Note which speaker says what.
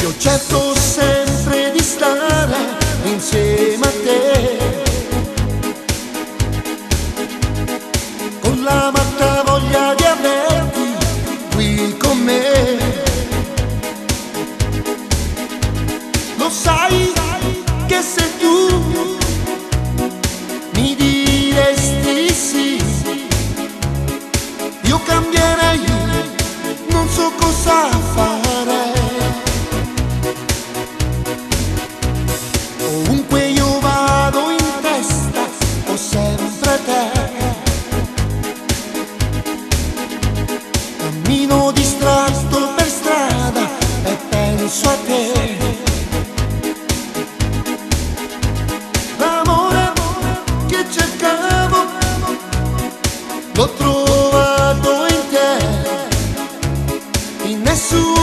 Speaker 1: Io cerco sempre di stare insieme a te, con la matta voglia di averti qui con me. Lo sai che se tu mi diresti sì, io cambierei, non so cosa fare. Ovunque io vado in testa ho sempre te. Cammino distratto per strada e penso a te. L'amore che cercavo l'ho trovato in te, in nessuno.